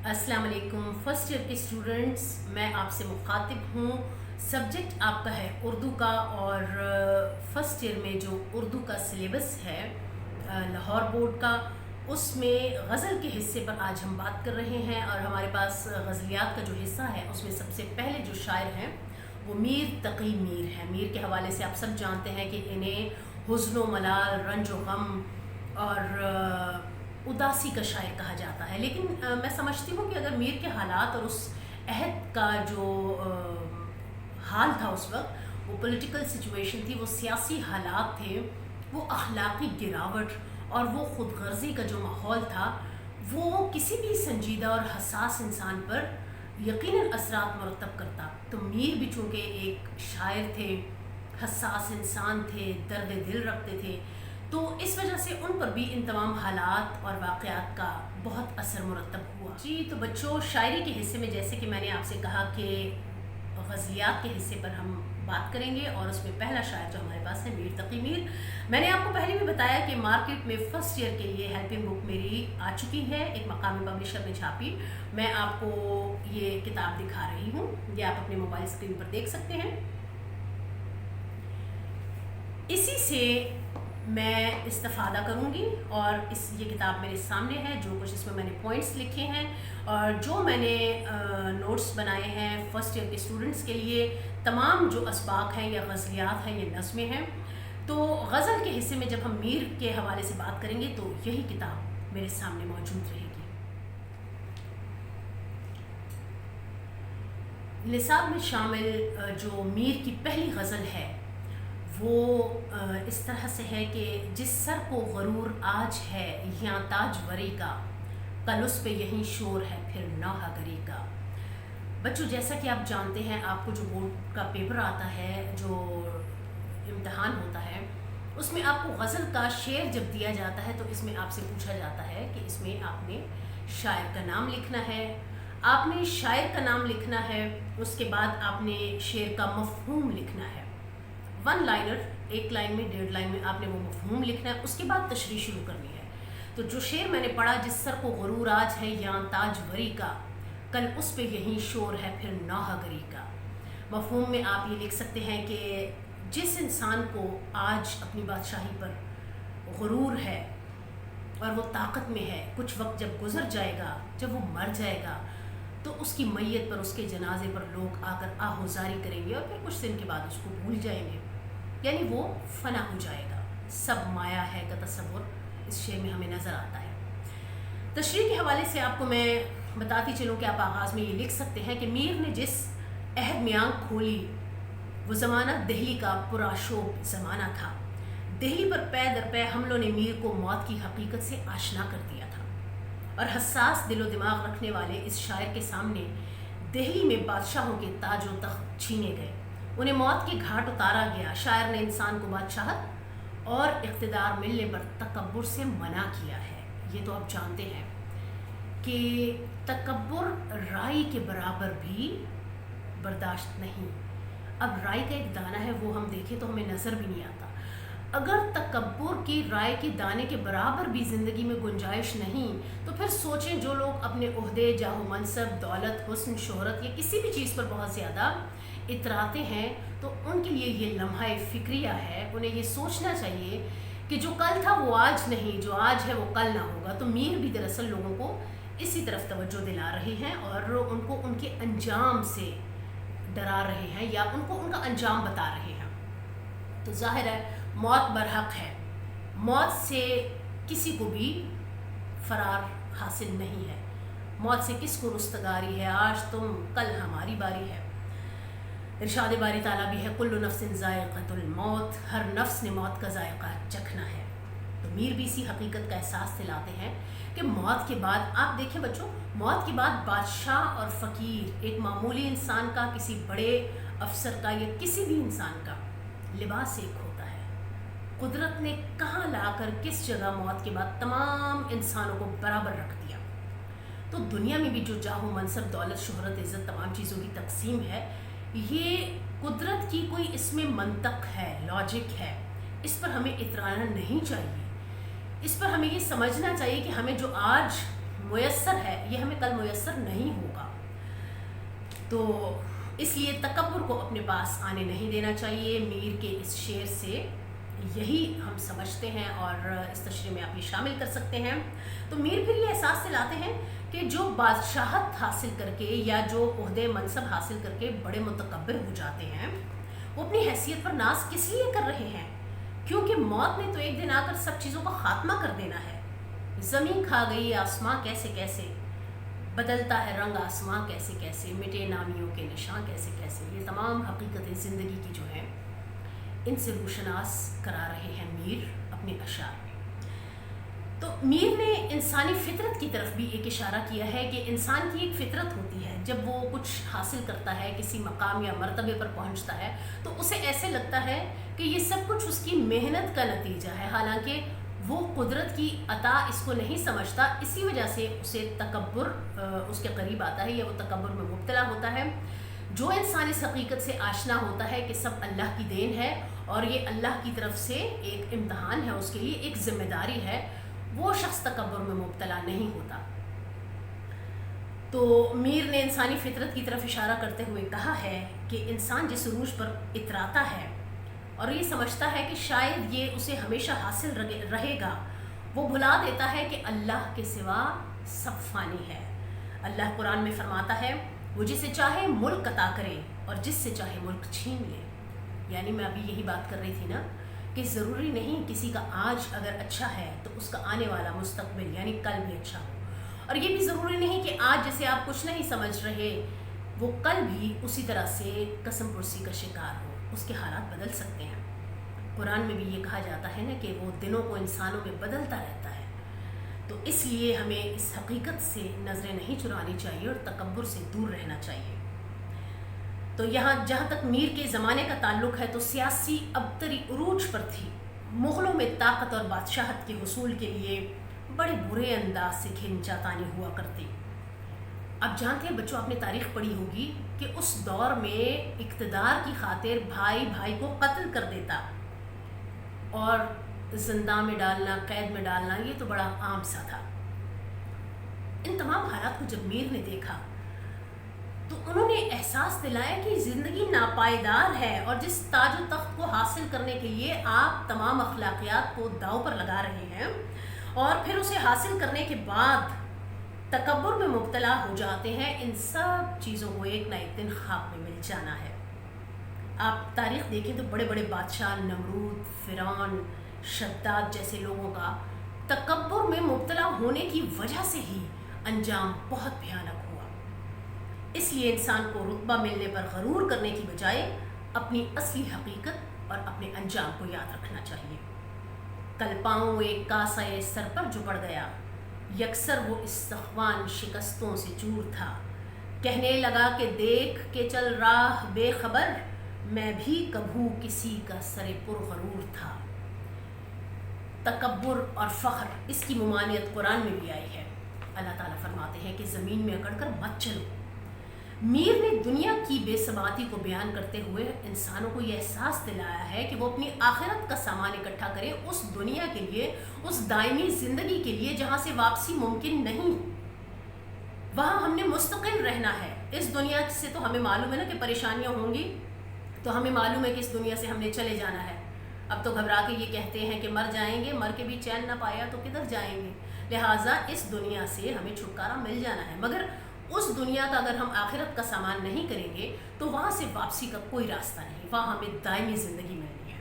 السلام علیکم first year کے اسٹوڈنٹس، میں آپ سے مخاطب ہوں۔ سبجیکٹ آپ کا ہے اردو کا، اور فرسٹ ایئر میں جو اردو کا سلیبس ہے لاہور بورڈ کا، اس میں غزل کے حصے پر آج ہم بات کر رہے ہیں۔ اور ہمارے پاس غزلیات کا جو حصہ ہے اس میں سب سے پہلے جو شاعر ہیں وہ میر تقی میر ہیں۔ میر کے حوالے سے آپ سب جانتے ہیں کہ انہیں حزن و ملال، رنج و غم اور اداسی کا شاعر کہا جاتا ہے۔ لیکن میں سمجھتی ہوں کہ اگر میر کے حالات اور اس عہد کا جو حال تھا اس وقت، وہ پولیٹیکل سچویشن تھی، وہ سیاسی حالات تھے، وہ اخلاقی گراوٹ اور وہ خود غرضی کا جو ماحول تھا، وہ کسی بھی سنجیدہ اور حساس انسان پر یقیناً اثرات مرتب کرتا۔ تو میر بھی چونکہ ایک شاعر تھے، حساس انسان تھے، درد دل رکھتے تھے، تو اس وجہ سے ان پر بھی ان تمام حالات اور واقعات کا بہت اثر مرتب ہوا۔ جی تو بچوں، شاعری کے حصے میں جیسے کہ میں نے آپ سے کہا کہ غزلیات کے حصے پر ہم بات کریں گے، اور اس میں پہلا شاعر جو ہمارے پاس ہے میر تقی میر۔ میں نے آپ کو پہلے بھی بتایا کہ مارکیٹ میں فرسٹ ایئر کے لیے ہیلپنگ بک میری آ چکی ہے، ایک مقامی پبلشر نے چھاپی۔ میں آپ کو یہ کتاب دکھا رہی ہوں، یہ آپ اپنے موبائل اسکرین پر دیکھ سکتے ہیں۔ اسی سے میں استفادہ کروں گی، اور یہ کتاب میرے سامنے ہے، جو کچھ اس میں نے پوائنٹس لکھے ہیں اور جو میں نے نوٹس بنائے ہیں فرسٹ ایئر کے اسٹوڈنٹس کے لیے، تمام جو اسباق ہیں یا غزلیات ہیں یا نظمیں ہیں۔ تو غزل کے حصے میں جب ہم میر کے حوالے سے بات کریں گے تو یہی کتاب میرے سامنے موجود رہے گی۔ نصاب میں شامل جو میر کی پہلی غزل ہے وہ اس طرح سے ہے کہ جس سر کو غرور آج ہے یہاں تاج وری کا، کل اس پہ یہیں شور ہے پھر نوحہ گری کا۔ بچوں، جیسا کہ آپ جانتے ہیں، آپ کو جو بورڈ کا پیپر آتا ہے، جو امتحان ہوتا ہے، اس میں آپ کو غزل کا شعر جب دیا جاتا ہے تو اس میں آپ سے پوچھا جاتا ہے کہ اس میں آپ نے شاعر کا نام لکھنا ہے، آپ نے شاعر کا نام لکھنا ہے، اس کے بعد آپ نے شعر کا مفہوم لکھنا ہے۔ ون لائنر، ایک لائن میں، 1.5 لائن میں آپ نے وہ مفہوم لکھنا ہے، اس کے بعد تشریح شروع کرنی ہے۔ تو جو شعر میں نے پڑھا، جس سر کو غرور آج ہے یہاں تاج وری کا، کل اس پہ یہیں شور ہے پھر نوحہ گری کا، مفہوم میں آپ یہ لکھ سکتے ہیں کہ جس انسان کو آج اپنی بادشاہی پر غرور ہے اور وہ طاقت میں ہے، کچھ وقت جب گزر جائے گا، جب وہ مر جائے گا، تو اس کی میت پر، اس کے جنازے پر لوگ آ کر آہوزاری کریں گے اور پھر کچھ دن کے بعد اس کو بھول جائیں گے، یعنی وہ فنا ہو جائے گا۔ سب مایا ہے کا تصور اس شعر میں ہمیں نظر آتا ہے۔ تشریح کے حوالے سے آپ کو میں بتاتی چلوں کہ آپ آغاز میں یہ لکھ سکتے ہیں کہ میر نے جس عہد میں آنکھ کھولی، وہ زمانہ دہلی کا پرآشوب زمانہ تھا۔ دہلی پر پے در پے حملوں نے میر کو موت کی حقیقت سے آشنا کر دیا تھا، اور حساس دل و دماغ رکھنے والے اس شاعر کے سامنے دہلی میں بادشاہوں کے تاج و تخت چھینے گئے، انہیں موت کے گھاٹ اتارا گیا۔ شاعر نے انسان کو بادشاہت اور اقتدار ملنے پر تکبر سے منع کیا ہے۔ یہ تو آپ جانتے ہیں کہ تکبر رائی کے برابر بھی برداشت نہیں۔ اب رائی کا ایک دانہ ہے، وہ ہم دیکھیں تو ہمیں نظر بھی نہیں آتا۔ اگر تکبر کی رائے کے دانے کے برابر بھی زندگی میں گنجائش نہیں، تو پھر سوچیں، جو لوگ اپنے عہدے، جاہ و منصب، دولت، حسن، شہرت یا کسی بھی چیز پر بہت زیادہ اتراتے ہیں، تو ان کے لیے یہ لمحہ فکریہ ہے۔ انہیں یہ سوچنا چاہیے کہ جو کل تھا وہ آج نہیں، جو آج ہے وہ کل نہ ہوگا۔ تو میر بھی دراصل لوگوں کو اسی طرف توجہ دلا رہے ہیں اور ان کو ان کے انجام سے ڈرا رہے ہیں، یا ان کو ان کا انجام بتا رہے ہیں۔ تو ظاہر ہے موت برحق ہے، موت سے کسی کو بھی فرار حاصل نہیں ہے۔ موت سے کس کو رستگاری ہے؟ آج تم، کل ہماری باری ہے۔ ارشاد باری تعالیٰ بھی ہے، کل نفس ذائقۃ الموت، ہر نفس نے موت کا ذائقہ چکھنا ہے۔ تو میر بھی اسی حقیقت کا احساس دلاتے ہیں کہ موت کے بعد، آپ دیکھیں بچوں، موت کے بعد بادشاہ اور فقیر، ایک معمولی انسان کا، کسی بڑے افسر کا یا کسی بھی انسان کا لباس ایک ہوتا ہے۔ قدرت نے کہاں لا کر کس جگہ موت کے بعد تمام انسانوں کو برابر رکھ دیا۔ تو دنیا میں بھی جو جاہ و منصب، دولت، شہرت، عزت، تمام چیزوں کی تقسیم ہے، یہ قدرت کی کوئی اس میں منطق ہے، لاجک ہے۔ اس پر ہمیں اترانا نہیں چاہیے۔ اس پر ہمیں یہ سمجھنا چاہیے کہ ہمیں جو آج میسر ہے یہ ہمیں کل میسر نہیں ہوگا. تو اس لیے تکبر کو اپنے پاس آنے نہیں دینا چاہیے. میر کے اس شعر سے یہی ہم سمجھتے ہیں اور اس تشریح میں آپ یہ شامل کر سکتے ہیں. تو میر پھر یہ احساس دلاتے ہیں کہ جو بادشاہت حاصل کر کے یا جو عہدے منصب حاصل کر کے بڑے متکبر ہو جاتے ہیں وہ اپنی حیثیت پر ناز کس لیے کر رہے ہیں؟ کیونکہ موت نے تو ایک دن آ کر سب چیزوں کا خاتمہ کر دینا ہے. زمین کھا گئی آسماں کیسے کیسے، بدلتا ہے رنگ آسماں کیسے کیسے، مٹے نامیوں کے نشاں کیسے کیسے. یہ تمام حقیقتیں زندگی کی جو ہیں ان سے روشناس کرا رہے ہیں میر اپنے اشعار میں. تو میر نے انسانی فطرت کی طرف بھی ایک اشارہ کیا ہے کہ انسان کی ایک فطرت ہوتی ہے، جب وہ کچھ حاصل کرتا ہے، کسی مقام یا مرتبے پر پہنچتا ہے تو اسے ایسے لگتا ہے کہ یہ سب کچھ اس کی محنت کا نتیجہ ہے، حالانکہ وہ قدرت کی عطا اس کو نہیں سمجھتا. اسی وجہ سے اسے تکبر اس کے قریب آتا ہے یا وہ تکبر میں مبتلا ہوتا ہے. جو انسان اس حقیقت سے آشنا ہوتا ہے کہ سب اللہ کی دین ہے اور یہ اللہ کی طرف سے ایک امتحان ہے، اس کے لیے ایک ذمہ داری ہے، وہ شخص تکبر میں مبتلا نہیں ہوتا. تو میر نے انسانی فطرت کی طرف اشارہ کرتے ہوئے کہا ہے کہ انسان جس عروج پر اتراتا ہے اور یہ سمجھتا ہے کہ شاید یہ اسے ہمیشہ حاصل رہے گا، وہ بھلا دیتا ہے کہ اللہ کے سوا سب فانی ہے. اللہ قرآن میں فرماتا ہے وہ جسے چاہے ملک عطا کرے اور جس سے چاہے ملک چھین لے. یعنی میں ابھی یہی بات کر رہی تھی نا کہ ضروری نہیں کسی کا آج اگر اچھا ہے تو اس کا آنے والا مستقبل یعنی کل بھی اچھا ہو، اور یہ بھی ضروری نہیں کہ آج جسے آپ کچھ نہیں سمجھ رہے وہ کل بھی اسی طرح سے قسم پرسی کا شکار ہو. اس کے حالات بدل سکتے ہیں. قرآن میں بھی یہ کہا جاتا ہے نا کہ وہ دنوں کو انسانوں میں بدلتا رہتا ہے. تو اس لیے ہمیں اس حقیقت سے نظریں نہیں چرانی چاہیے اور تکبر سے دور رہنا چاہیے. تو یہاں جہاں تک میر کے زمانے کا تعلق ہے تو سیاسی ابتری عروج پر تھی. مغلوں میں طاقت اور بادشاہت کے حصول کے لیے بڑے برے انداز سے کھینچاتانی ہوا کرتی. اب جانتے ہیں بچوں، آپ نے تاریخ پڑھی ہوگی کہ اس دور میں اقتدار کی خاطر بھائی بھائی کو قتل کر دیتا اور زندان میں ڈالنا، قید میں ڈالنا، یہ تو بڑا عام سا تھا. ان تمام حالات کو جب میر نے دیکھا تو انہوں نے احساس دلایا کہ زندگی ناپائیدار ہے اور جس تاج و تخت کو حاصل کرنے کے لیے آپ تمام اخلاقیات کو داؤ پر لگا رہے ہیں اور پھر اسے حاصل کرنے کے بعد تکبر میں مبتلا ہو جاتے ہیں، ان سب چیزوں کو ایک نہ ایک دن خاک میں مل جانا ہے. آپ تاریخ دیکھیں تو بڑے بڑے بادشاہ نمرود، فرعون، شداد جیسے لوگوں کا تکبر میں مبتلا ہونے کی وجہ سے ہی انجام بہت بھیانک ہوا. اس لیے انسان کو رتبہ ملنے پر غرور کرنے کی بجائے اپنی اصلی حقیقت اور اپنے انجام کو یاد رکھنا چاہیے. کل پاؤں ایک کاسہ سر پر جو پڑ گیا، یکسر وہ استخوان شکستوں سے چور تھا. کہنے لگا کہ دیکھ کے چل راہ بے خبر، میں بھی کبھو کسی کا سر پر غرور تھا. تکبر اور فخر اس کی ممانعت قرآن میں بھی آئی ہے. اللہ تعالیٰ فرماتے ہیں کہ زمین میں اکڑ کر مت چلو. میر نے دنیا کی بے ثباتی کو بیان کرتے ہوئے انسانوں کو یہ احساس دلایا ہے کہ وہ اپنی آخرت کا سامان اکٹھا کریں اس دنیا کے لیے، اس دائمی زندگی کے لیے جہاں سے واپسی ممکن نہیں. وہاں ہم نے مستقل رہنا ہے. اس دنیا سے تو ہمیں معلوم ہے نا کہ پریشانیاں ہوں گی، تو ہمیں معلوم ہے کہ اس دنیا سے ہم نے چلے جانا ہے. اب تو گھبرا کے یہ کہتے ہیں کہ مر جائیں گے، مر کے بھی چین نہ پایا تو کدھر جائیں گے. لہٰذا اس دنیا سے ہمیں چھٹکارا مل جانا ہے، مگر اس دنیا کا اگر ہم آخرت کا سامان نہیں کریں گے تو وہاں سے واپسی کا کوئی راستہ نہیں. وہاں ہمیں دائمی زندگی ملنی ہے.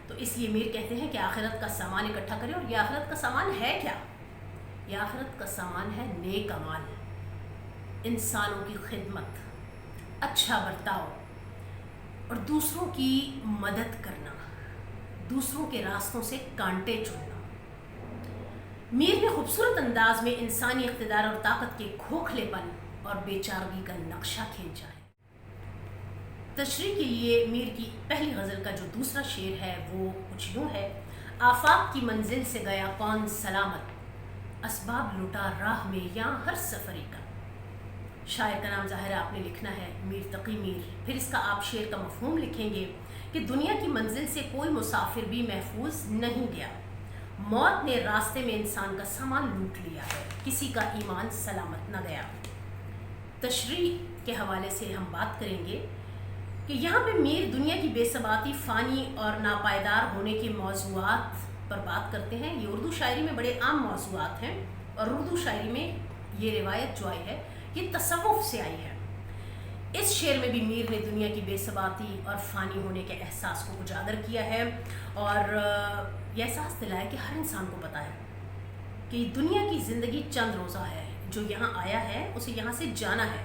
تو اس لیے میر کہتے ہیں کہ آخرت کا سامان اکٹھا کریں. اور یہ آخرت کا سامان ہے کیا؟ یہ آخرت کا سامان ہے نیک اعمال، انسانوں کی خدمت، اچھا برتاؤ اور دوسروں کی مدد کرنا، دوسروں کے راستوں سے کانٹے چننا. میر نے خوبصورت انداز میں انسانی اقتدار اور طاقت کے کھوکھلے پن اور بے چارگی کا نقشہ کھینچا ہے. تشریح کے لیے میر کی پہلی غزل کا جو دوسرا شعر ہے وہ کچھ یوں ہے: آفاق کی منزل سے گیا کون سلامت، اسباب لٹا راہ میں یا ہر سفری کا. شاعر کا نام ظاہر آپ نے لکھنا ہے میر تقی میر. پھر اس کا آپ شعر کا مفہوم لکھیں گے کہ دنیا کی منزل سے کوئی مسافر بھی محفوظ نہیں گیا، موت نے راستے میں انسان کا سامان لوٹ لیا ہے، کسی کا ایمان سلامت نہ گیا۔ تشریح کے حوالے سے ہم بات کریں گے کہ یہاں پہ میر دنیا کی بے ثباتی، فانی اور ناپائیدار ہونے کے موضوعات پر بات کرتے ہیں۔ یہ اردو شاعری میں بڑے عام موضوعات ہیں، اور اردو شاعری میں یہ روایت جو آئی ہے یہ تصوف سے آئی ہے۔ اس شعر میں بھی میر نے دنیا کی بے ثباتی اور فانی ہونے کے احساس کو اجاگر کیا ہے، اور یہ احساس دلایا کہ ہر انسان کو پتہ ہے کہ دنیا کی زندگی چند روزہ ہے، جو یہاں آیا ہے اسے یہاں سے جانا ہے۔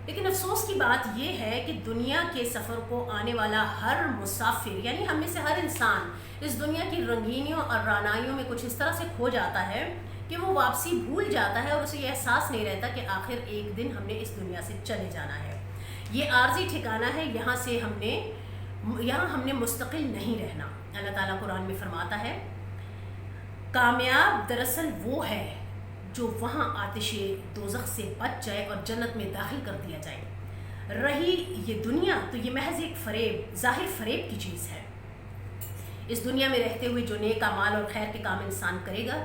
لیکن افسوس کی بات یہ ہے کہ دنیا کے سفر کو آنے والا ہر مسافر، یعنی ہم میں سے ہر انسان، اس دنیا کی رنگینیوں اور رعنائیوں میں کچھ اس طرح سے کھو جاتا ہے کہ وہ واپسی بھول جاتا ہے، اور اسے یہ احساس نہیں رہتا کہ آخر ایک دن ہم نے اس دنیا سے چلے جانا ہے۔ یہ عارضی ٹھکانہ ہے، یہاں ہم نے مستقل نہیں رہنا۔ اللہ تعالیٰ قرآن میں فرماتا ہے، کامیاب دراصل وہ ہے جو وہاں آتش دوزخ سے بچ جائے اور جنت میں داخل کر دیا جائے۔ رہی یہ دنیا تو یہ محض ایک فریب، ظاہر فریب کی چیز ہے۔ اس دنیا میں رہتے ہوئے جو نیک اعمال اور خیر کے کام انسان کرے گا،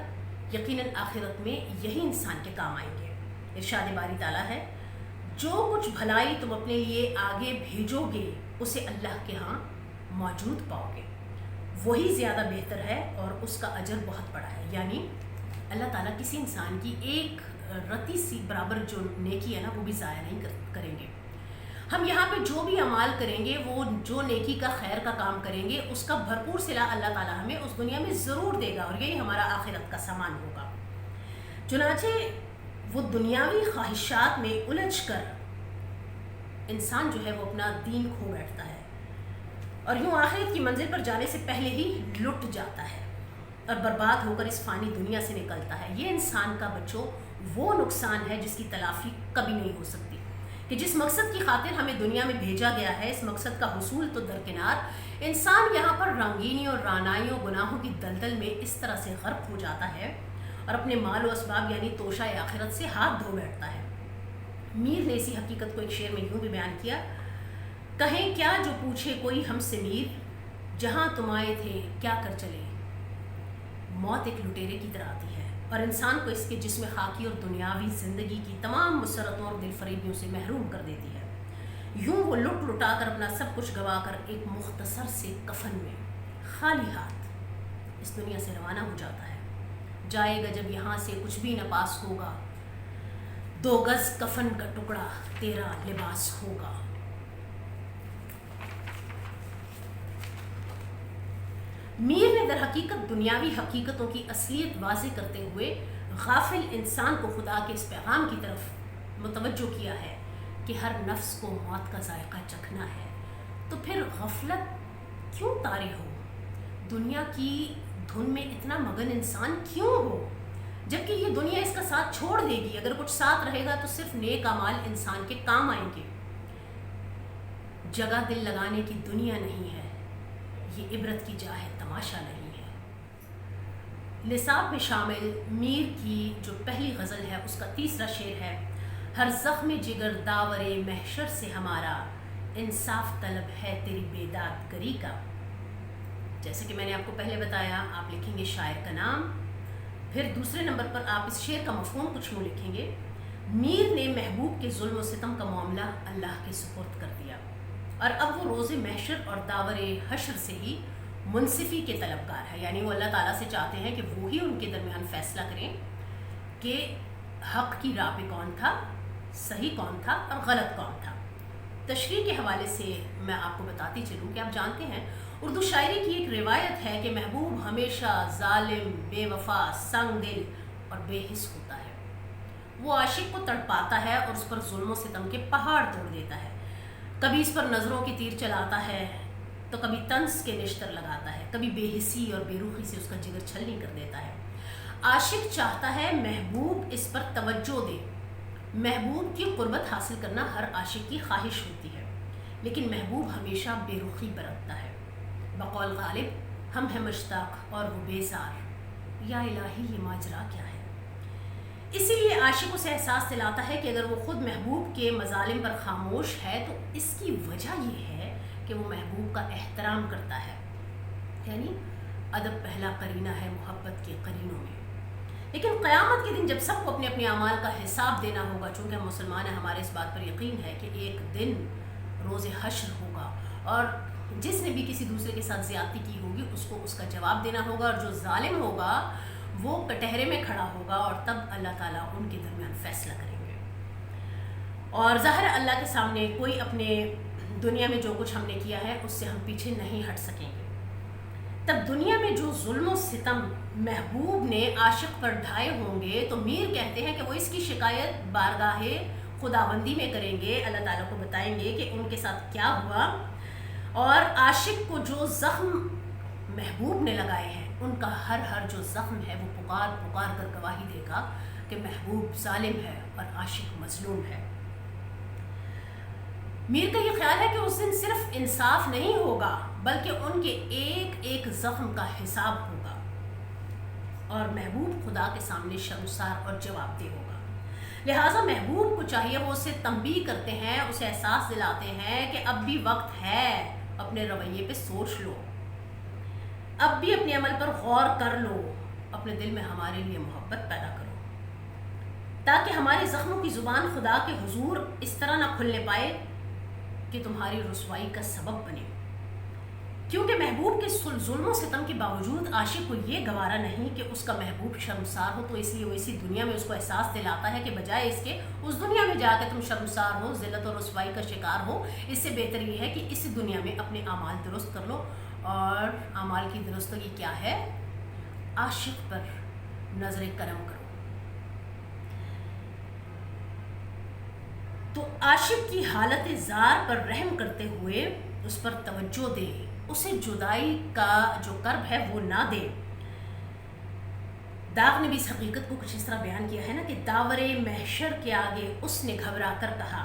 یقیناً آخرت میں یہی انسان کے کام آئیں گے۔ ارشاد باری تعالیٰ ہے، جو کچھ بھلائی تم اپنے لیے آگے بھیجو گے اسے اللہ کے ہاں موجود پاؤ گے، وہی زیادہ بہتر ہے اور اس کا اجر بہت بڑا ہے۔ یعنی اللہ تعالیٰ کسی انسان کی ایک رتی سی برابر جو نیکی ہے نا، وہ بھی ضائع نہیں کریں گے۔ ہم یہاں پہ جو بھی اعمال کریں گے، وہ جو نیکی کا، خیر کا کام کریں گے، اس کا بھرپور صلہ اللہ تعالیٰ ہمیں اس دنیا میں ضرور دے گا، اور یہی ہمارا آخرت کا سامان ہوگا۔ چنانچہ وہ دنیاوی خواہشات میں الجھ کر انسان جو ہے وہ اپنا دین کھو بیٹھتا ہے، اور یوں آخرت کی منزل پر جانے سے پہلے ہی لٹ جاتا ہے اور برباد ہو کر اس فانی دنیا سے نکلتا ہے۔ یہ انسان کا بچوں وہ نقصان ہے جس کی تلافی کبھی نہیں ہو سکتی، کہ جس مقصد کی خاطر ہمیں دنیا میں بھیجا گیا ہے، اس مقصد کا حصول تو درکنار، انسان یہاں پر رنگینیوں اور رعنائیوں، گناہوں کی دلدل میں اس طرح سے غرق ہو جاتا ہے اور اپنے مال و اسباب یعنی توشہ آخرت سے ہاتھ دھو بیٹھتا ہے۔ میر نے اسی حقیقت کو ایک شعر میں یوں بھی بیان کیا، کہیں کیا جو پوچھے کوئی ہم سے میر، جہاں تم آئے تھے کیا کر چلے۔ موت ایک لٹیرے کی طرح آتی ہے اور انسان کو اس کے جسم خاکی اور دنیاوی زندگی کی تمام مسرتوں اور دل فریبیوں سے محروم کر دیتی ہے۔ یوں وہ لٹ لٹا کر اپنا سب کچھ گوا کر ایک مختصر سے کفن میں خالی ہاتھ اس دنیا سے روانہ ہو جاتا ہے۔ جائے گا جب یہاں سے کچھ بھی نہ پاس ہوگا، 2 گز کفن کا ٹکڑا تیرا لباس ہوگا۔ میر نے در حقیقت دنیاوی حقیقتوں کی اصلیت واضح کرتے ہوئے غافل انسان کو خدا کے اس پیغام کی طرف متوجہ کیا ہے کہ ہر نفس کو موت کا ذائقہ چکھنا ہے، تو پھر غفلت کیوں طاری ہو، دنیا کی دھن میں اتنا مگن انسان کیوں ہو، جبکہ یہ دنیا اس کا ساتھ چھوڑ دے گی۔ اگر کچھ ساتھ رہے گا تو صرف نیک اعمال انسان کے کام آئیں گے۔ جگہ دل لگانے کی دنیا نہیں ہے، یہ عبرت کی جا ہے، تماشا نہیں ہے۔ نصاب میں شامل میر کی جو پہلی غزل ہے اس کا تیسرا شعر ہے، ہر زخم جگر داور محشر سے ہمارا، انصاف طلب ہے تیری بیداد گری کا۔ جیسے کہ میں نے آپ کو پہلے بتایا، آپ لکھیں گے شاعر کا نام، پھر دوسرے نمبر پر آپ اس شعر کا مفہوم کچھ یوں لکھیں گے، میر نے محبوب کے ظلم و ستم کا معاملہ اللہ کے سپرد کر دیا، اور اب وہ روز محشر اور داور حشر سے ہی منصفی کے طلبگار ہے۔ یعنی وہ اللہ تعالیٰ سے چاہتے ہیں کہ وہی ان کے درمیان فیصلہ کریں کہ حق کی راہ پہ کون تھا، صحیح کون تھا اور غلط کون تھا۔ تشریح کے حوالے سے میں آپ کو بتاتی چلوں کہ آپ جانتے ہیں اردو شاعری کی ایک روایت ہے کہ محبوب ہمیشہ ظالم، بے وفا، سنگ دل اور بے حس ہوتا ہے۔ وہ عاشق کو تڑپاتا ہے اور اس پر ظلم و ستم کے پہاڑ توڑ دیتا ہے، کبھی اس پر نظروں کے تیر چلاتا ہے تو کبھی طنز کے نشتر لگاتا ہے، کبھی بے حسی اور بے روخی سے اس کا جگر چھلنی کر دیتا ہے۔ عاشق چاہتا ہے محبوب اس پر توجہ دے، محبوب کی قربت حاصل کرنا ہر عاشق کی خواہش ہوتی ہے، لیکن محبوب ہمیشہ بے رخی برتتا ہے۔ بقول غالب ہم ہیں مشتاق اور وہ بیزار، یا الہی یہ ماجرا کیا ہے۔ اسی لیے عاشق اسے احساس دلاتا ہے کہ اگر وہ خود محبوب کے مظالم پر خاموش ہے تو اس کی وجہ یہ ہے کہ وہ محبوب کا احترام کرتا ہے، یعنی ادب پہلا قرینہ ہے محبت کے قرینوں میں۔ لیکن قیامت کے دن جب سب کو اپنے اپنے اعمال کا حساب دینا ہوگا، چونکہ ہم مسلمان ہیں، ہمارے اس بات پر یقین ہے کہ ایک دن روز حشر ہوگا، اور جس نے بھی کسی دوسرے کے ساتھ زیادتی کی ہوگی اس کو اس کا جواب دینا ہوگا، اور جو ظالم ہوگا وہ کٹہرے میں کھڑا ہوگا، اور تب اللہ تعالیٰ ان کے درمیان فیصلہ کریں گے۔ اور ظاہر ہے اللہ کے سامنے کوئی اپنے دنیا میں جو کچھ ہم نے کیا ہے اس سے ہم پیچھے نہیں ہٹ سکیں گے۔ تب دنیا میں جو ظلم و ستم محبوب نے عاشق پر ڈھائے ہوں گے تو میر کہتے ہیں کہ وہ اس کی شکایت بارگاہ خداوندی میں کریں گے، اللہ تعالیٰ کو بتائیں گے کہ ان کے ساتھ کیا ہوا، اور عاشق کو جو زخم محبوب نے لگائے ہیں ان کا ہر جو زخم ہے وہ پکار پکار کر گواہی دے گا کہ محبوب ظالم ہے اور عاشق مظلوم ہے۔ میر کا یہ خیال ہے کہ اس دن صرف انصاف نہیں ہوگا بلکہ ان کے ایک ایک زخم کا حساب ہوگا، اور محبوب خدا کے سامنے شرمسار اور جواب دہ ہوگا۔ لہٰذا محبوب کو چاہیے وہ اسے تنبیہ کرتے ہیں، اسے احساس دلاتے ہیں کہ اب بھی وقت ہے، اپنے رویے پہ سوچ لو، اب بھی اپنے عمل پر غور کر لو، اپنے دل میں ہمارے لیے محبت پیدا کرو، تاکہ ہمارے زخموں کی زبان خدا کے حضور اس طرح نہ کھلنے پائے کہ تمہاری رسوائی کا سبب بنے۔ کیونکہ محبوب کے ظلم و ستم کے باوجود عاشق کو یہ گوارا نہیں کہ اس کا محبوب شرمسار ہو، تو اس لیے وہ اسی دنیا میں اس کو احساس دلاتا ہے کہ بجائے اس کے اس دنیا میں جا کے تم شرمسار ہو، ذلت اور رسوائی کا شکار ہو، اس سے بہتر یہ ہے کہ اس دنیا میں اپنے اعمال درست کر لو۔ اور اعمال کی درستگی کیا ہے؟ عاشق پر نظر کرم کرو۔ تو عاشق کی حالت زار پر رحم کرتے ہوئے اس پر توجہ دے، اسے جدائی کا جو کرب ہے وہ نہ دے۔ داغ نے بھی اس حقیقت کو کچھ اس طرح بیان کیا ہے نا کہ داور محشر کے آگے اس نے گھبرا کر کہا،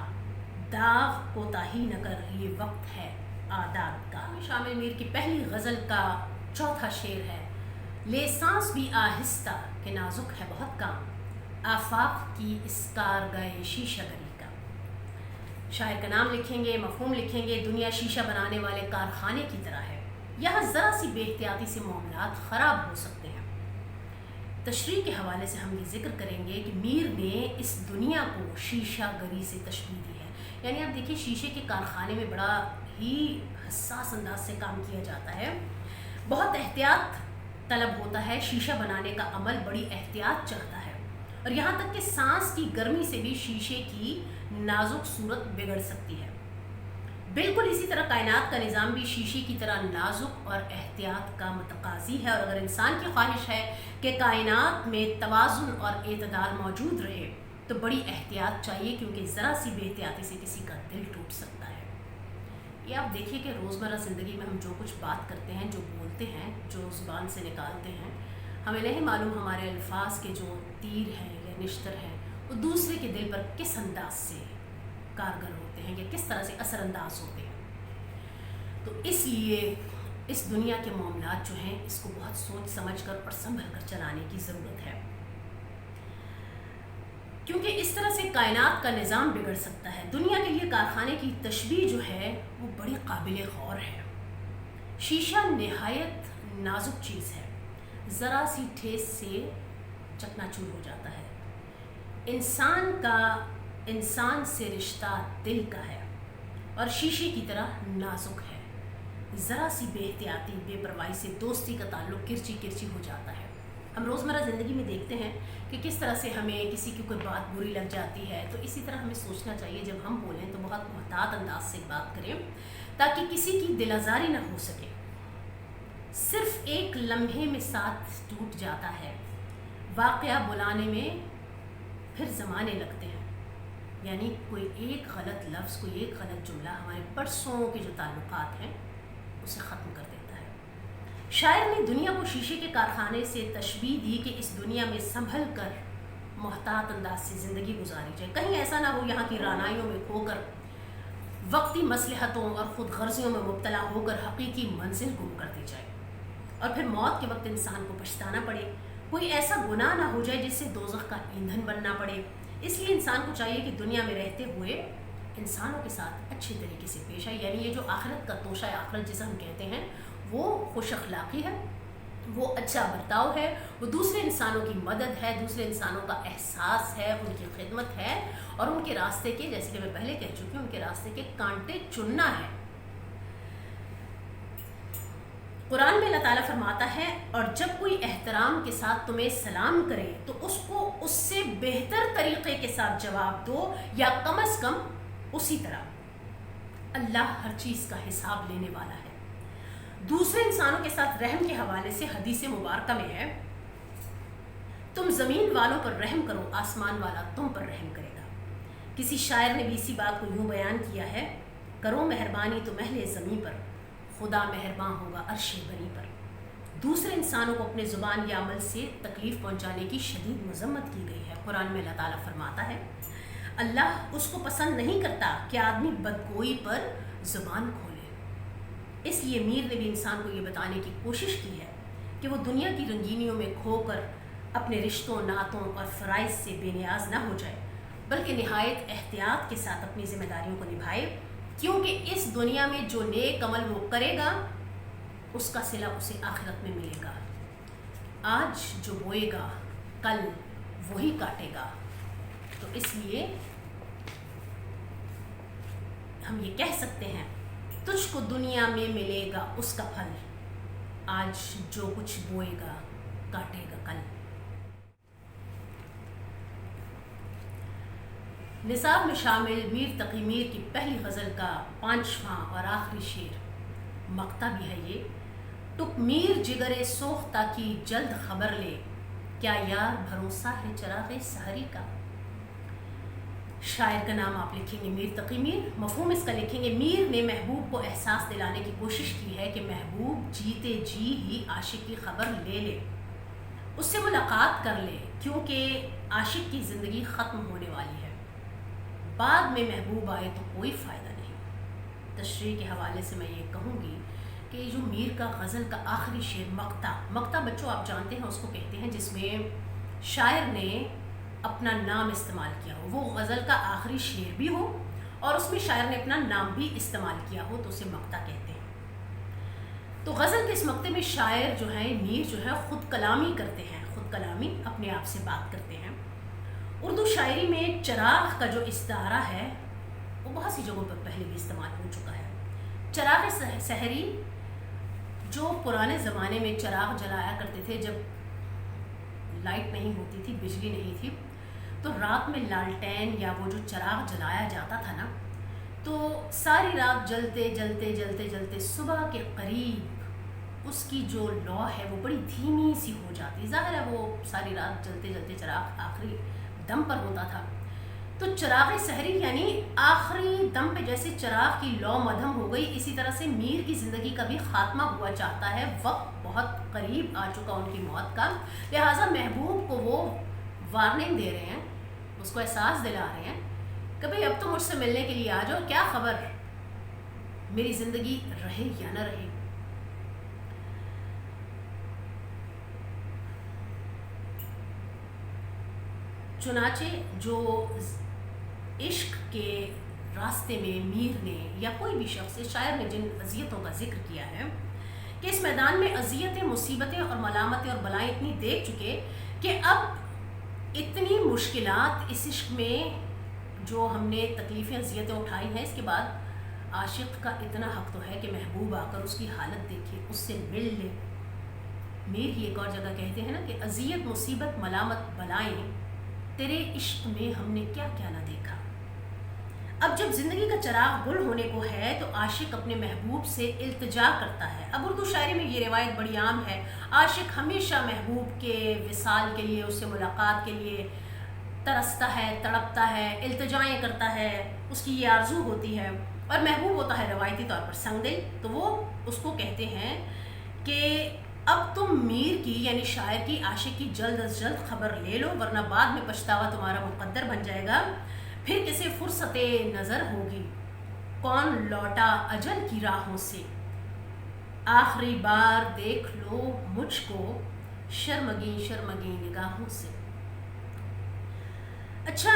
داغ کوتاہی نہ کر، یہ وقت ہے آداب کا۔ شامل میر کی پہلی غزل کا چوتھا شعر ہے، لے سانس بھی آہستہ کہ نازک ہے بہت کام، آفاق کی اس کارگاہ شیشہ گری کا۔ شاعر کا نام لکھیں گے، مفہوم لکھیں گے، دنیا شیشہ بنانے والے کارخانے کی طرح ہے، یہاں ذرا سی بے احتیاطی سے معاملات خراب ہو سکتے ہیں۔ تشریح کے حوالے سے ہم یہ ذکر کریں گے کہ میر نے اس دنیا کو شیشہ گری سے تشبیہ دی ہے، یعنی آپ دیکھیں شیشے کے کارخانے میں بڑا ہی حساس انداز سے کام کیا جاتا ہے، بہت احتیاط طلب ہوتا ہے، شیشہ بنانے کا عمل بڑی احتیاط چاہتا ہے، اور یہاں تک کہ سانس کی گرمی سے بھی شیشے کی نازک صورت بگڑ سکتی ہے۔ بالکل اسی طرح کائنات کا نظام بھی شیشے کی طرح نازک اور احتیاط کا متقاضی ہے، اور اگر انسان کی خواہش ہے کہ کائنات میں توازن اور اعتدال موجود رہے تو بڑی احتیاط چاہیے، کیونکہ ذرا سی بے احتیاطی سے کسی کا دل ٹوٹ سکتا ہے۔ یہ آپ دیکھیے کہ روزمرہ زندگی میں ہم جو کچھ بات کرتے ہیں، جو بولتے ہیں، جو زبان سے نکالتے ہیں، ہمیں نہیں معلوم ہمارے الفاظ کے جو تیر ہیں یا نشتر ہیں وہ دوسرے کے دل پر کس انداز سے کارگر ہوتے ہیں یا کس طرح سے اثر انداز ہوتے ہیں۔ تو اس لیے اس دنیا کے معاملات جو ہیں اس کو بہت سوچ سمجھ کر اور سنبھل کر چلانے کی ضرورت ہے، کیونکہ اس طرح سے کائنات کا نظام بگڑ سکتا ہے۔ دنیا کے لیے کارخانے کی تشبیہ جو ہے وہ بڑی قابل غور ہے۔ شیشہ نہایت نازک چیز ہے، ذرا سی ٹھیس سے چکنا چور ہو جاتا ہے۔ انسان سے رشتہ دل کا ہے اور شیشے کی طرح نازک ہے، ذرا سی بے احتیاطی، بے پرواہی سے دوستی کا تعلق کرچی کرچی ہو جاتا ہے۔ ہم روزمرہ زندگی میں دیکھتے ہیں کہ کس طرح سے ہمیں کسی کی کوئی بات بری لگ جاتی ہے، تو اسی طرح ہمیں سوچنا چاہیے جب ہم بولیں تو بہت محتاط انداز سے بات کریں تاکہ کسی کی دل آزاری نہ ہو سکے۔ صرف ایک لمحے میں ساتھ ٹوٹ جاتا ہے، واقعہ بلانے میں پھر زمانے لگتے ہیں، یعنی کوئی ایک غلط لفظ، کوئی ایک غلط جملہ ہمارے برسوں کے جو تعلقات ہیں اسے ختم کر دیتا ہے۔ شاعر نے دنیا کو شیشے کے کارخانے سے تشبیہ دی کہ اس دنیا میں سنبھل کر محتاط انداز سے زندگی گزاری جائے، کہیں ایسا نہ ہو یہاں کی رعنائیوں میں کھو کر، وقتی مصلحتوں اور خود غرضیوں میں مبتلا ہو کر حقیقی منزل گم کر دی جائے، اور پھر موت کے وقت انسان کو پچھتانا پڑے، کوئی ایسا گناہ نہ ہو جائے جس سے دوزخ کا ایندھن بننا پڑے۔ اس لیے انسان کو چاہیے کہ دنیا میں رہتے ہوئے انسانوں کے ساتھ اچھے طریقے سے پیش آئے، یعنی یہ جو آخرت کا توشہ آخرت جسے ہم کہتے ہیں وہ خوش اخلاقی ہے، وہ اچھا برتاؤ ہے، وہ دوسرے انسانوں کی مدد ہے، دوسرے انسانوں کا احساس ہے، ان کی خدمت ہے، اور ان کے راستے کے، جیسے کہ میں پہلے کہہ چکی ہوں، ان کے راستے کے کانٹے چننا ہے۔ قرآن میں اللہ تعالیٰ فرماتا ہے، اور جب کوئی احترام کے ساتھ تمہیں سلام کرے تو اس کو اس سے بہتر طریقے کے ساتھ جواب دو، یا کم از کم اسی طرح۔ اللہ ہر چیز کا حساب لینے والا ہے۔ دوسرے انسانوں کے ساتھ رحم کے حوالے سے حدیث مبارکہ میں ہے، تم زمین والوں پر رحم کرو، آسمان والا تم پر رحم کرے گا۔ کسی شاعر نے بھی اسی بات کو یوں بیان کیا ہے، کرو مہربانی تم اہل زمین پر، خدا مہربان ہوگا عرش بری پر۔ دوسرے انسانوں کو اپنے زبان یا عمل سے تکلیف پہنچانے کی شدید مذمت کی گئی ہے۔ قرآن میں اللہ تعالیٰ فرماتا ہے، اللہ اس کو پسند نہیں کرتا کہ آدمی بدگوئی پر زبان کھولے۔ اس لیے میر نے بھی انسان کو یہ بتانے کی کوشش کی ہے کہ وہ دنیا کی رنگینیوں میں کھو کر اپنے رشتوں، نعتوں اور فرائض سے بے نیاز نہ ہو جائے، بلکہ نہایت احتیاط کے ساتھ اپنی ذمہ داریوں کو نبھائے، کیونکہ اس دنیا میں جو نیک عمل وہ کرے گا اس کا صلہ اسے آخرت میں ملے گا۔ آج جو بوئے گا کل وہی کاٹے گا۔ تو اس لیے ہم یہ کہہ سکتے ہیں، تجھ کو دنیا میں ملے گا اس کا پھل، آج جو کچھ بوئے گا کاٹے گا کل۔ نصاب میں شامل میر تقی میر کی پہلی غزل کا 5واں اور آخری شعر مقطع بھی ہے یہ، ٹک میر جگر سوختہ کی جلد خبر لے، کیا یار بھروسہ ہے چراغ سحری کا۔ شاعر کا نام آپ لکھیں گے میر تقی میر، مفہوم اس کا لکھیں گے، میر نے محبوب کو احساس دلانے کی کوشش کی ہے کہ محبوب جیتے جی ہی عاشق کی خبر لے لے، اس سے ملاقات کر لے، کیونکہ عاشق کی زندگی ختم ہونے والی ہے، بعد میں محبوب آئے تو کوئی فائدہ نہیں۔ تشریح کے حوالے سے میں یہ کہوں گی کہ جو میر کا غزل کا آخری شعر مقطع بچوں آپ جانتے ہیں اس کو کہتے ہیں جس میں شاعر نے اپنا نام استعمال کیا ہو، وہ غزل کا آخری شعر بھی ہو اور اس میں شاعر نے اپنا نام بھی استعمال کیا ہو تو اسے مقطع کہتے ہیں۔ تو غزل کے اس مقطع میں شاعر جو ہے، میر جو ہے، خود کلامی کرتے ہیں، خود کلامی، اپنے آپ سے بات کرتے ہیں۔ اردو شاعری میں چراغ کا جو استعارہ ہے وہ بہت سی جگہوں پر پہلے بھی استعمال ہو چکا ہے۔ چراغ سحری، جو پرانے زمانے میں چراغ جلایا کرتے تھے جب لائٹ نہیں ہوتی تھی، بجلی نہیں تھی، تو رات میں لالٹین یا وہ جو چراغ جلایا جاتا تھا نا، تو ساری رات جلتے جلتے جلتے جلتے صبح کے قریب اس کی جو لو ہے وہ بڑی دھیمی سی ہو جاتی، ظاہر ہے وہ ساری رات جلتے جلتے چراغ آخری دم پر ہوتا تھا، تو چراغ سحری یعنی آخری دم پہ جیسے چراغ کی لو مدھم ہو گئی، اسی طرح سے میر کی زندگی کا بھی خاتمہ ہوا چاہتا ہے، وقت بہت قریب آ چکا ان کی موت کا، لہٰذا محبوب کو وہ وارننگ دے رہے ہیں، اس کو احساس دلا رہے ہیں کہ بھئی اب تو مجھ سے ملنے کے لیے آ جاؤ، کیا خبر میری زندگی رہے یا نہ رہے۔ چنانچہ جو عشق کے راستے میں میر نے یا کوئی بھی شخص، شاعر نے جن اذیتوں کا ذکر کیا ہے کہ اس میدان میں اذیتیں، مصیبتیں اور ملامتیں اور بلائیں اتنی دیکھ چکے کہ اب اتنی مشکلات اس عشق میں جو ہم نے تکلیفیں، اذیتیں اٹھائی ہیں، اس کے بعد عاشق کا اتنا حق تو ہے کہ محبوب آ کر اس کی حالت دیکھے، اس سے مل لے۔ میر ہی ایک اور جگہ کہتے ہیں نا کہ اذیت، مصیبت، ملامت، بلائیں، تیرے عشق میں ہم نے کیا کیا نہ دیکھا۔ اب جب زندگی کا چراغ گل ہونے کو ہے تو عاشق اپنے محبوب سے التجا کرتا ہے۔ اب اردو شاعری میں یہ روایت بڑی عام ہے، عاشق ہمیشہ محبوب کے وصال کے لیے، اس سے ملاقات کے لیے ترستا ہے، تڑپتا ہے، التجائیں کرتا ہے، اس کی یہ آرزو ہوتی ہے، اور محبوب ہوتا ہے روایتی طور پر سنگ دل، تو وہ اس کو کہتے ہیں کہ اب تم میر کی یعنی شاعر کی، عاشق کی جلد از جلد خبر لے لو، ورنہ بعد میں پچھتاوا تمہارا مقدر بن جائے گا، پھر کسے فرصت نظر ہوگی، کون لوٹا اجل کی راہوں سے، آخری بار دیکھ لو مجھ کو شرمگیں شرمگیں نگاہوں سے۔ اچھا،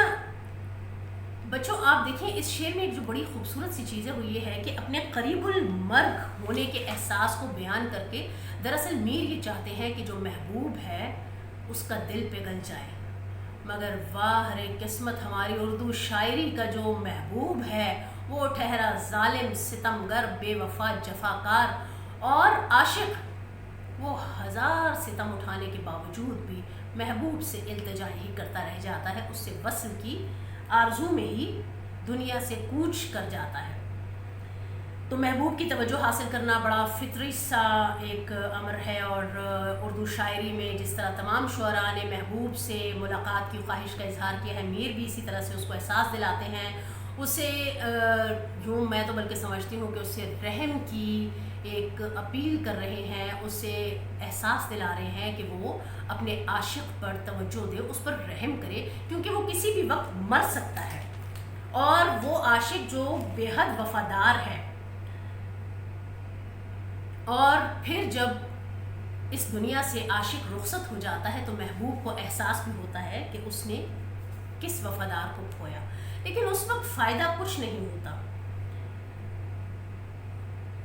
بچوں آپ دیکھیں اس شعر میں ایک جو بڑی خوبصورت سی چیز ہے وہ یہ ہے کہ اپنے قریب المرگ ہونے کے احساس کو بیان کر کے دراصل میر یہ چاہتے ہیں کہ جو محبوب ہے اس کا دل پگھل جائے، مگر واہ رے قسمت ہماری اردو شاعری کا جو محبوب ہے وہ ٹھہرا ظالم ستمگر بے وفا جفاکار اور عاشق، وہ ہزار ستم اٹھانے کے باوجود بھی محبوب سے التجا ہی کرتا رہ جاتا ہے، اس سے وصل کی آرزو میں ہی دنیا سے کوچ کر جاتا ہے۔ تو محبوب کی توجہ حاصل کرنا بڑا فطری سا ایک امر ہے، اور اردو شاعری میں جس طرح تمام شعراء نے محبوب سے ملاقات کی خواہش کا اظہار کیا ہے، میر بھی اسی طرح سے اس کو احساس دلاتے ہیں، اسے یوں میں تو بلکہ سمجھتی ہوں کہ اس سے رحم کی ایک اپیل کر رہے ہیں، اسے احساس دلا رہے ہیں کہ وہ اپنے عاشق پر توجہ دے، اس پر رحم کرے، کیونکہ وہ کسی بھی وقت مر سکتا ہے، اور وہ عاشق جو بے حد وفادار ہے، اور پھر جب اس دنیا سے عاشق رخصت ہو جاتا ہے تو محبوب کو احساس بھی ہوتا ہے کہ اس نے کس وفادار کو کھویا، لیکن اس وقت فائدہ کچھ نہیں ہوتا۔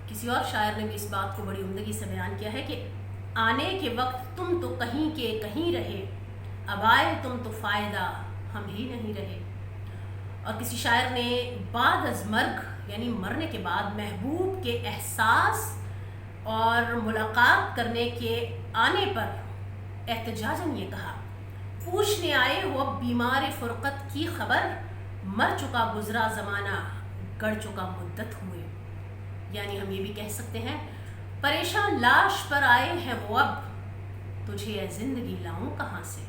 کسی اور شاعر نے بھی اس بات کو بڑی عمدگی سے بیان کیا ہے کہ آنے کے وقت تم تو کہیں کے کہیں رہے، اب آئے تم تو فائدہ ہم ہی نہیں رہے۔ اور کسی شاعر نے بعد از مرگ یعنی مرنے کے بعد محبوب کے احساس اور ملاقات کرنے کے آنے پر احتجاجاً یہ کہا، پوچھنے آئے ہو اب بیمار فرقت کی خبر، مر چکا گزرا زمانہ گڑ چکا مدت ہوئے۔ یعنی ہم یہ بھی کہہ سکتے ہیں پریشان لاش پر آئے ہیں وہ اب، تجھے اے زندگی لاؤں کہاں سے۔